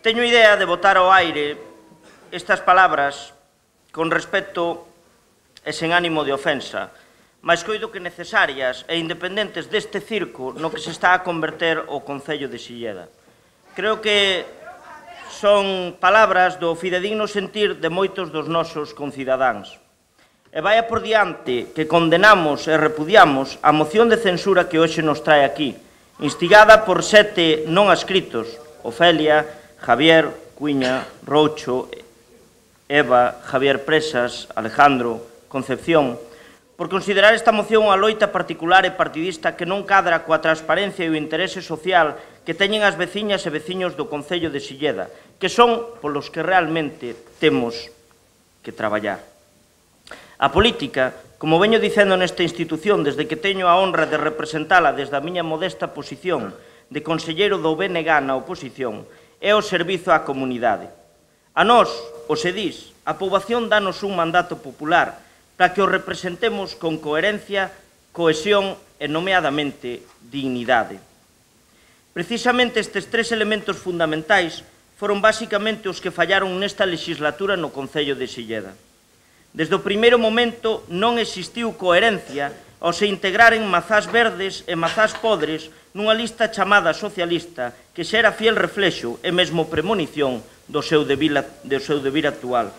Teño idea de botar ao aire estas palabras con respeto e sen ánimo de ofensa, mas coido que necesarias e independentes deste circo no que se está a converter o Concello de Silleda. Creo que son palabras do fidedigno sentir de moitos dos nosos concidadáns. E vai por diante que condenamos e repudiamos a moción de censura que hoxe nos trae aquí, instigada por 7 non adscritos, Ofelia, Javier, Cuiña, Roucho, Eva, Javier Presas, Alejandro, Concepción, por considerar esta moción unha loita particular e partidista que non cadra coa transparencia e o interese social que teñen as veciñas e veciños do Concello de Silleda, que son polos que realmente temos que traballar. A política, como veño dicendo nesta institución desde que teño a honra de representala desde a miña modesta posición de conselleiro do BNG na oposición, é o servizo á comunidade. A nós, o SEDIS, a poboación danos un mandato popular para que o representemos con coherencia, cohesión e, nomeadamente, dignidade. Precisamente estes 3 elementos fundamentais foron basicamente os que fallaron nesta legislatura no Concello de Silleda. Desde o primeiro momento non existiu coherencia ao se integraren mazás verdes e mazás podres nunha lista chamada socialista que xa era fiel reflexo e mesmo premonición do seu devir actual.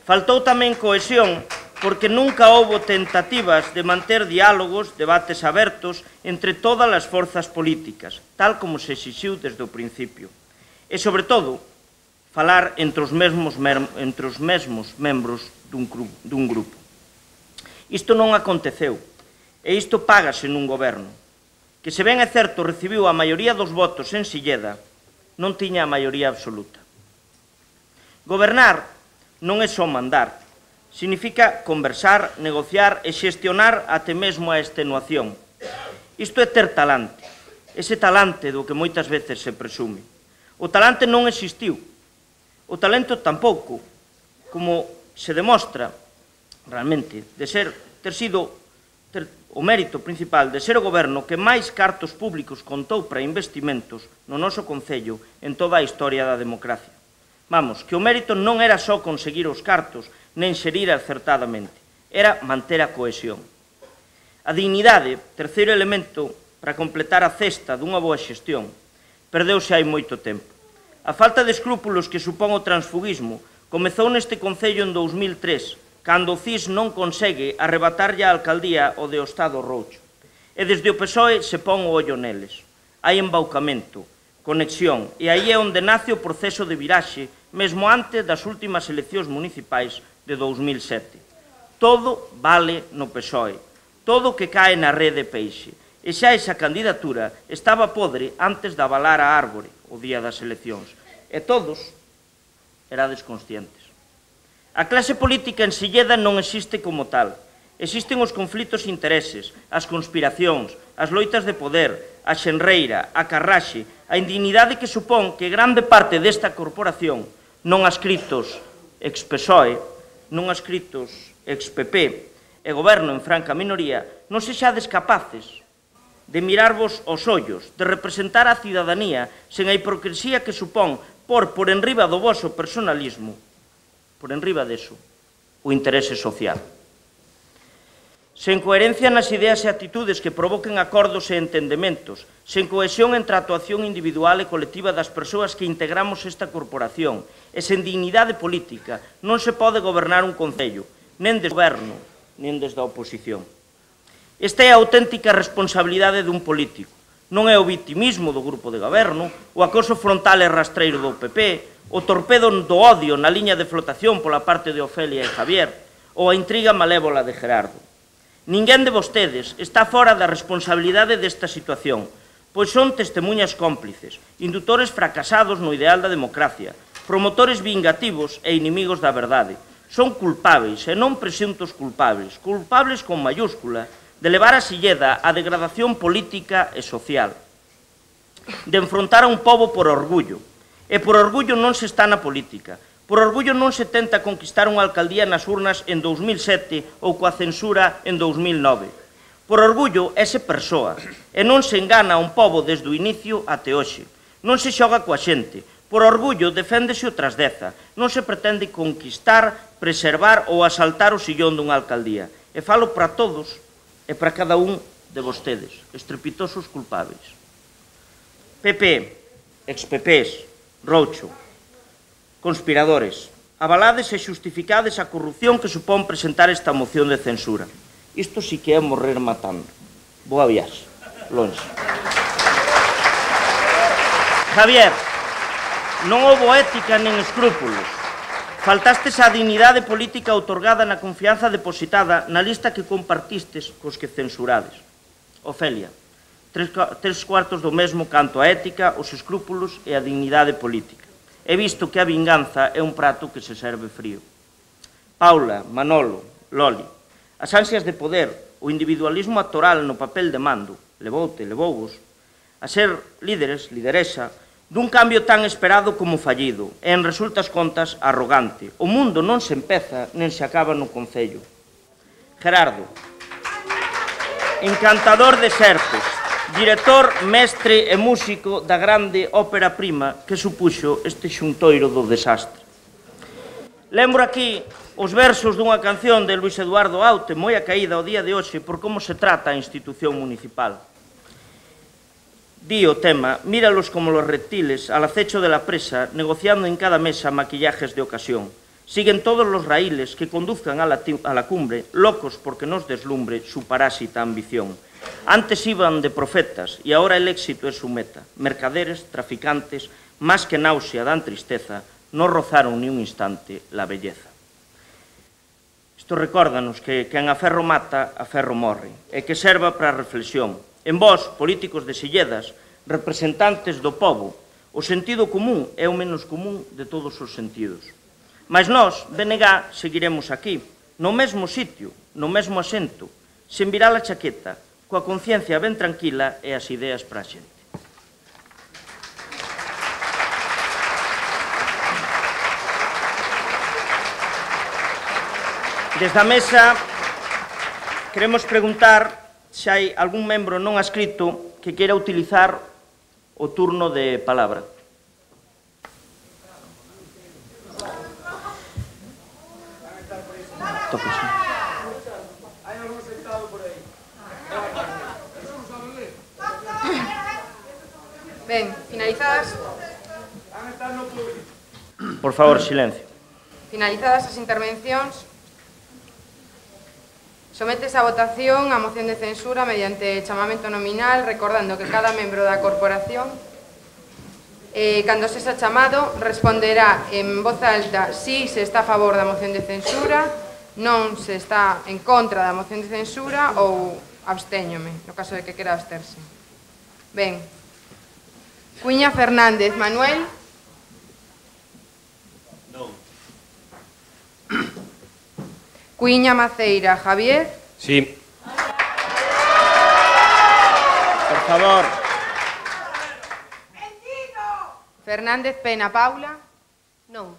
Faltou tamén cohesión porque nunca houbo tentativas de manter diálogos, debates abertos entre todas as forzas políticas, tal como se exixiu desde o principio. E, sobre todo, falar entre os mesmos membros dun grupo. Isto non aconteceu, e isto págase nun goberno, que se ben é certo recibiu a maioría dos votos en Silleda, non tiña a maioría absoluta. Gobernar non é só mandar, significa conversar, negociar e xestionar até mesmo a extenuación. Isto é ter talante, ese talante do que moitas veces se presume. O talante non existiu, o talento tampouco, como se demostra realmente de ter sido o mérito principal de ser o goberno que máis cartos públicos contou para investimentos no noso Concello en toda a historia da democracia. Vamos, que o mérito non era só conseguir os cartos, nen xerir acertadamente, era manter a cohesión. A dignidade, terceiro elemento para completar a cesta dunha boa xestión, perdeuse hai moito tempo. A falta de escrúpulos que supón o transfugismo comezou neste Concello en 2003, cando o CIS non consegue arrebatarlle a alcaldía o de Ostado Roucho. E desde o PSOE se pon o ollo neles. Hai embaucamento, conexión, e aí é onde nace o proceso de viraxe, mesmo antes das últimas eleccións municipais de 2007. Todo vale no PSOE, todo que cae na rede peixe. E xa esa candidatura estaba podre antes de avalar a árbore o día das eleccións. E todos erades conscientes. A clase política en Silleda non existe como tal. Existen os conflitos de intereses, as conspiracións, as loitas de poder, a xenreira, a carraxe, a indignidade que supón que grande parte desta corporación, non adscritos ex-PSOE, non adscritos ex-PP e goberno en franca minoría, non sexades capaces de mirarvos aos ollos, de representar a cidadanía sen a hipocresía que supón por enriba do voso personalismo, por enriba deso, o interese social. Sen coherencia nas ideas e actitudes que provoquen acordos e entendementos, sen cohesión entre a actuación individual e colectiva das persoas que integramos esta corporación, e sen dignidade política, non se pode gobernar un concello, nen desde o goberno, nen desde a oposición. Esta é a auténtica responsabilidade dun político. Non é o vitimismo do grupo de goberno, o acoso frontal e rastreiro do PP, o torpedo do odio na liña de flotación pola parte de Ofelia e Javier, ou a intriga malévola de Gerardo. Ninguén de vostedes está fora da responsabilidade desta situación, pois son testemunhas cómplices, indutores fracasados no ideal da democracia, promotores vingativos e inimigos da verdade. Son culpáveis e non presuntos culpables, culpables con mayúscula, de levar a Silleda a degradación política e social, de enfrontar a un pobo por orgullo, e por orgullo non se está na política, por orgullo non se tenta conquistar unha alcaldía nas urnas en 2007 ou coa censura en 2009. Por orgullo ese persoa, e non se engana a un pobo desde o inicio até hoxe. Non se xoga coa xente, Por orgullo, deféndese o Trasdeza. Non se pretende conquistar, preservar ou asaltar o sillón dunha alcaldía. E falo para todos e para cada un de vostedes, estrepitosos culpables. PP, ex-PPs, Roucho, conspiradores, avalades e xustificades a corrupción que supón presentar esta moción de censura. Isto sí que é morrer matando. Boa viaxe, longe. Javier, non houbo ética nen escrúpulos. Faltastes a dignidade política outorgada na confianza depositada na lista que compartistes cos que censurades. Ofelia, tres cuartos do mesmo canto a ética, os escrúpulos e a dignidade política. He visto que a vinganza é un prato que se serve frío. Paula, Manolo, Loli, as ansias de poder, o individualismo actoral no papel de mando, levouvos, a ser líderes, lideresa, dun cambio tan esperado como fallido, e en resultas contas arrogante. O mundo non se empeza nen se acaba no concello. Gerardo, encantador de Serpes, director, mestre e músico da grande ópera prima que supuxo este xuntoiro do desastre. Lembro aquí os versos dunha canción de Luis Eduardo Aute, moi acaída ao día de hoxe por como se trata a institución municipal. Di o tema, míralos como los reptiles al acecho de la presa, negociando en cada mesa maquillajes de ocasión. Siguen todos los raíles que conduzcan a la cumbre, locos porque nos deslumbre su parásita ambición. Antes iban de profetas y ahora el éxito es su meta. Mercaderes, traficantes, más que náusea dan tristeza, no rozaron ni un instante la belleza. Isto recórdanos que quen a ferro mata, a ferro morre, e que serva para a reflexión. En vós, políticos de Silledas, representantes do pobo, o sentido común é o menos común de todos os sentidos. Mas nós, BNG, seguiremos aquí, no mesmo sitio, no mesmo asento, sen virar a chaqueta, coa conciencia ben tranquila e as ideas para a xente. Desde a mesa, queremos preguntar se hai algún membro non adscrito que queira utilizar o turno de palabra. Ben, finalizadas... Por favor, silencio. Finalizadas as intervencións, sometes a votación a moción de censura mediante chamamento nominal, recordando que cada membro da corporación, cando se xa chamado, responderá en voz alta si se está a favor da moción de censura, non se está en contra da moción de censura ou abstéñome, no caso de que quera absterse. Ben. Cuíña Fernández Manuel. Non. Cuíña Maceira Javier. Sí. Por favor. Fernández Pena Paula. Non.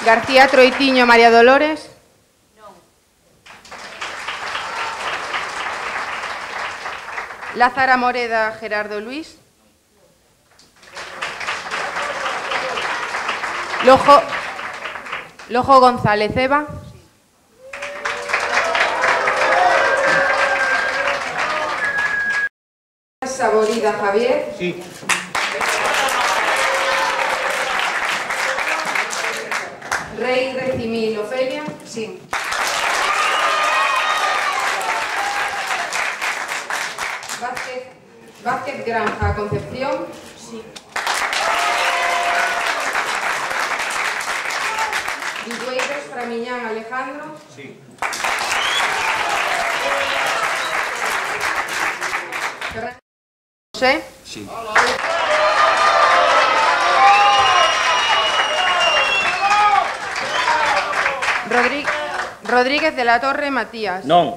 García Troitiño María Dolores. Non. Lázara Moreda Gerardo Luis. Lojo González Eva. Saborida Javier. Sí. Rey Recimil Ofelia. Sí. Vázquez Granja Concepción. Sí. Vigueiros Framiñán Alejandro. Sí. José. Sí. Rodríguez de la Torre Matías. Non.